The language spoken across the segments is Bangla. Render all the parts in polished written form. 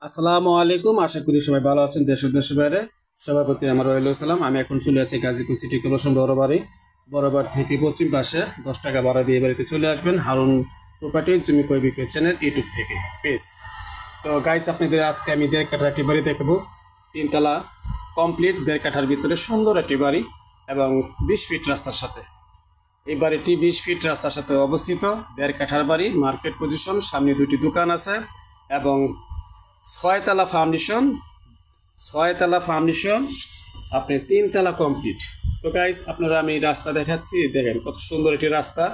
আসসালামু আলাইকুম। আশা করি সবাই ভালো আছেন। দেশ ও দেশের বাইরে সবার প্রতি আমার রইল সালাম। আমি এখন চলে আছি গাজীপুর সিটি কর্পোরেশন বড়বাড়ি থেকে পশ্চিম পাশে 10 টাকা ভাড়া দিয়ে বাড়িতে চলে আসবেন হারুন প্রপার্টি জমি ক্রয় বিক্রয় চ্যানেল ইউটিউব থেকে পেজ। তো গাইস, আপনাদের আজকে আমি 1.5 কাঠার একটি বাড়ি দেখাবো। 3 তলা কমপ্লিট 1.5 কাঠার ভিতরে সুন্দর একটি বাড়ি এবং 20 ফিট রাস্তার সাথে। এই বাড়িটি 20 ফিট রাস্তার সাথে অবস্থিত। 1.5 কাঠার বাড়ি, মার্কেট পজিশন, সামনে 2টি দোকান আছে এবং 6 তলা ফাউন্ডেশন আপনি 3 তলা কমপ্লিট। তো গাইস, আপনারা আমি রাস্তা দেখাচ্ছি, দেখেন কত সুন্দর একটি রাস্তা,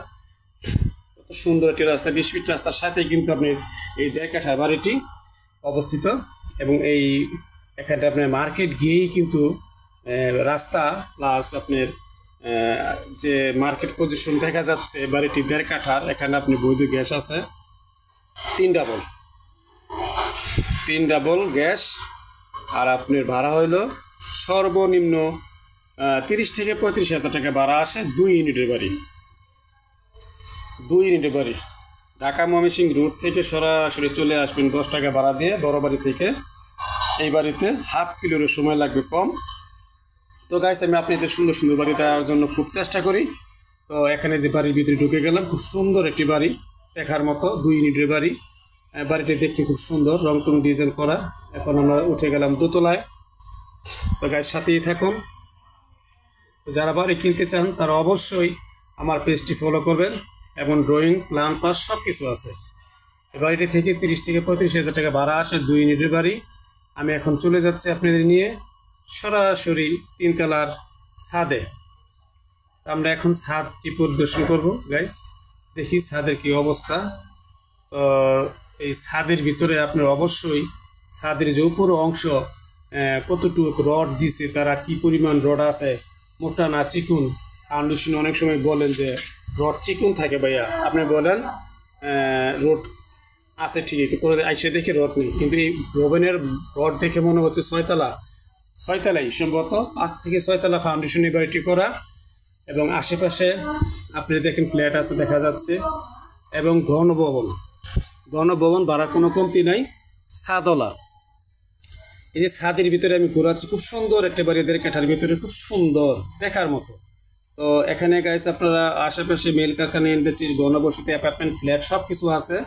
20 ফিট রাস্তার সাথে কিন্তু আপনি এই 1.5 কাঠার বাড়িটি অবস্থিত এবং এখানটা আপনার মার্কেট গিয়েই কিন্তু রাস্তা প্লাস আপনার যে মার্কেট পজিশন দেখা যাচ্ছে বাড়িটি 1.5 কাঠার। এখানে আপনি বৈধ গ্যাস আছে 3 ডাবল গ্যাস, আর আপনার ভাড়া হইল সর্বনিম্ন 30 থেকে 35 হাজার টাকা ভাড়া আসে। 2 ইউনিটের বাড়ি ঢাকা ময়মনসিংহ রোড থেকে সরাসরি চলে আসবেন 10 টাকা ভাড়া দিয়ে বড়বাড়ি থেকে। এই বাড়িতে হাফ কিলোর সময় লাগবে কম। তো গাইস, আমি আপনাদের সুন্দর সুন্দর বাড়ি দেওয়ার জন্য খুব চেষ্টা করি। তো এখানে যে বাড়ির ভিতরে ঢুকে গেলাম, খুব সুন্দর একটি বাড়ি দেখার মতো, 2 ইউনিটের বাড়ি। বাড়িটি দেখতে খুব সুন্দর, রং টং ডিজাইন করা। এখন আমরা উঠে গেলাম দোতলায়। তো গাইস, সাথেই থাকুন। যারা বাড়ি কিনতে চান তারা অবশ্যই আমার পেজটি ফলো করবেন এবং ড্রয়িং প্ল্যান পাস সব কিছু আছে। এই বাড়িটি থেকে 30 থেকে 35 হাজার টাকা ভাড়া আসে, 2 ইউনিটের বাড়ি। আমি এখন চলে যাচ্ছি আপনাদের নিয়ে সরাসরি 3 তলার ছাদে। আমরা এখন ছাদটি পরিদর্শন করব। গাইস, দেখি ছাদের কি অবস্থা। তো এই ছাদের ভিতরে আপনার অবশ্যই ছাদের যে উপর অংশ কতটুকু রড দিছে, তারা কি পরিমাণ রড আছে, মোটা না চিকুন। ফাউন্ডেশন অনেক সময় বলেন যে রড চিকুন থাকে, ভাইয়া আপনি বলেন রড আছে ঠিকই, পরে আইসে দেখে রড নেই, কিন্তু এই রোবেনের রড দেখে মনে হচ্ছে 6 তলাই সম্ভবত 5 থেকে 6 তলা ফাউন্ডেশন এই বাড়িটি করা। এবং আশেপাশে আপনি দেখেন ফ্ল্যাট আছে দেখা যাচ্ছে এবং ঘনভবন ভাড়া কোনো কমতি নাই, ছাদওয়ালা। এই যে ছাদের ভিতরে আমি ঘোরাচ্ছি, খুব সুন্দর একটা বাড়ি, 1.5 কাঠার ভিতরে খুব সুন্দর দেখার মতো। তো এখানে গাইস, আপনারা আশেপাশে মেল কারখানা, ইন্ডাস্ট্রিজ, ঘনবসতি, অ্যাপার্টমেন্ট, ফ্ল্যাট সব কিছু আছে।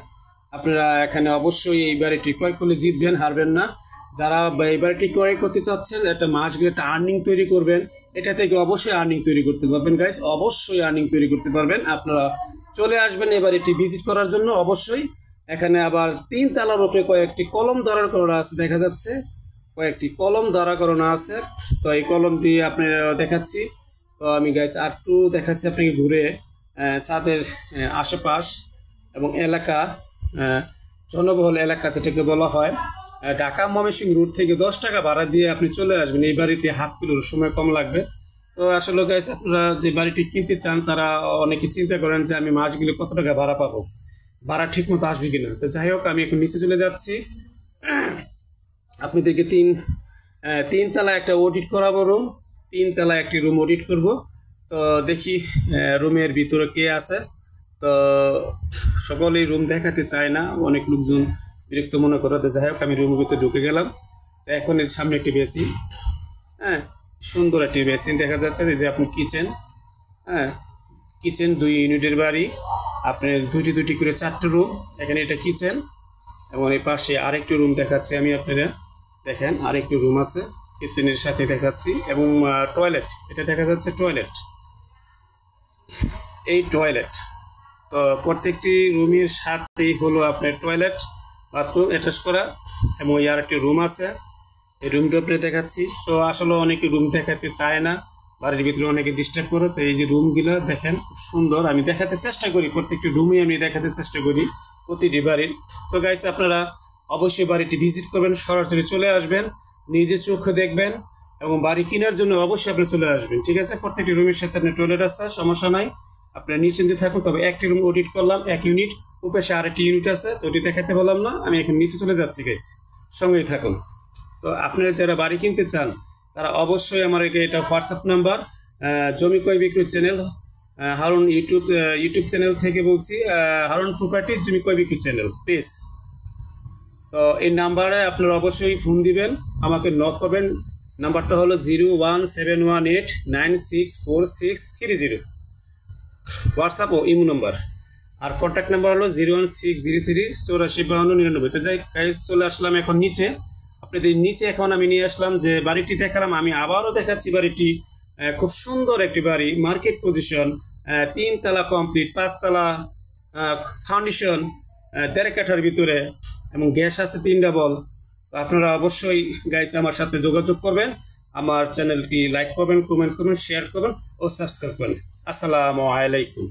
আপনারা এখানে অবশ্যই এই বাড়িটি ক্রয় করলে জিতবেন, হারবেন না। যারা এই বাড়িটি ক্রয় করতে চাচ্ছেন, একটা মাস গেলে একটা আর্নিং তৈরি করবেন, এটা থেকে অবশ্যই আর্নিং তৈরি করতে পারবেন গাইস, অবশ্যই আর্নিং তৈরি করতে পারবেন। আপনারা চলে আসবেন এই বাড়িটি ভিজিট করার জন্য অবশ্যই। এখানে আবার 3 তলার উপরে কয়েকটি কলম দাঁড়া করানো আছে দেখা যাচ্ছে, তো এই কলমটি আপনারা দেখাচ্ছি। তো আমি গাইস একটু দেখাচ্ছি আপনাকে ঘুরে ছাদের আশেপাশ এবং এলাকা, জনবহুল এলাকা যেটাকে বলা হয়। ঢাকা ময়মনসিংহ রোড থেকে 10 টাকা ভাড়া দিয়ে আপনি চলে আসবেন এই বাড়িতে, হাফ কিলোর সময় কম লাগবে। তো আসলে গাইস, আপনারা যে বাড়িটি কিনতে চান তারা অনেকে চিন্তা করেন যে আমি মাস গেলে কত টাকা ভাড়া পাবো, ভাড়া ঠিক মতো আসবে কিনা। তো যাই হোক, আমি এখন নিচে চলে যাচ্ছি, আপনাদেরকে 3 তলা একটা অডিট করাবো রুম, 3 তলা একটি রুম অডিট করব। তো দেখি রুমের ভিতরে কে আছে। তো সকলেই রুম দেখাতে চায় না, অনেক লোকজন বিরক্ত মনে করে। তো যাই হোক, আমি রুমের ভিতরে ঢুকে গেলাম। তো এখন এর সামনে একটি বেসিন, সুন্দর একটি বেসিন দেখা যাচ্ছে। যে আপনি কিচেন, কিচেন 2 ইউনিটের বাড়ি, আপনার দুটি করে 4টে রুম। এখানে এটা কিচেন এবং এই পাশে আরেকটি রুম দেখাচ্ছি আমি, আপনারা দেখেন আরেকটি রুম আছে কিচেনের সাথে দেখাচ্ছি এবং টয়লেট, এটা দেখা যাচ্ছে টয়লেট, এই টয়লেট। তো প্রত্যেকটি রুমের সাথেই হলো আপনার টয়লেট, বাথরুম অ্যাটাচ করা এবং আর একটি রুম আছে, এই রুমটা আপনি দেখাচ্ছি। তো আসলে অনেকে রুম দেখাতে চায় না, বাড়ির ভিতরে অনেকে ডিস্টার্ব করে। তো এই যে রুমগুলো দেখেন খুব সুন্দর, আমি দেখাতে চেষ্টা করি, প্রত্যেকটি রুমই আমি দেখাতে চেষ্টা করি প্রতিটি বাড়ির। তো গাইস, আপনারা অবশ্যই বাড়িটি ভিজিট করবেন, সরাসরি চলে আসবেন, নিজে চোখে দেখবেন এবং বাড়ি কেনার জন্য অবশ্যই আপনি চলে আসবেন, ঠিক আছে। প্রত্যেকটি রুমের সাথে আপনার টয়লেট আছে, সমস্যা নাই, আপনার নিশ্চিন্তে থাকুন। তবে একটি রুম অডিট করলাম, 1 ইউনিট, উপরে আরেকটি ইউনিট আছে, তো ওটি দেখাতে বললাম না। আমি এখন নিচে চলে যাচ্ছি গাইস, সঙ্গেই থাকুন। তো আপনারা যারা বাড়ি কিনতে চান তারা অবশ্যই আমার এটা হোয়াটসঅ্যাপ নাম্বার, জমি ক্রয় বিক্রয় চ্যানেল হারুন ইউটিউব চ্যানেল থেকে বলছি, হারুন প্রপার্টি জমি ক্রয় বিক্রয় চ্যানেল পেজ। তো এই নাম্বারে আপনারা অবশ্যই ফোন দিবেন, আমাকে নক করবেন। নাম্বারটা হলো 01718964630, হোয়াটসঅ্যাপ ও ইমো নাম্বার। আর কন্ট্যাক্ট নাম্বার হলো 01603 845299। তো যাই গাইস, চলে আসলাম এখন নিচে। আপনাদের নিচে এখন আমি নিয়ে আসলাম যে বাড়িটি দেখালাম, আমি আবারও দেখাচ্ছি বাড়িটি। খুব সুন্দর একটি বাড়ি, মার্কেট পজিশন, 3 তলা কমপ্লিট, 5 তলা ফাউন্ডেশন, 1.5 কাঠার ভিতরে, এবং গ্যাস আছে 3 ডাবল। তো আপনারা অবশ্যই গাইস আমার সাথে যোগাযোগ করবেন, আমার চ্যানেলটি লাইক করবেন, কমেন্ট করবেন, শেয়ার করবেন ও সাবস্ক্রাইব করবেন। আসসালামু আলাইকুম।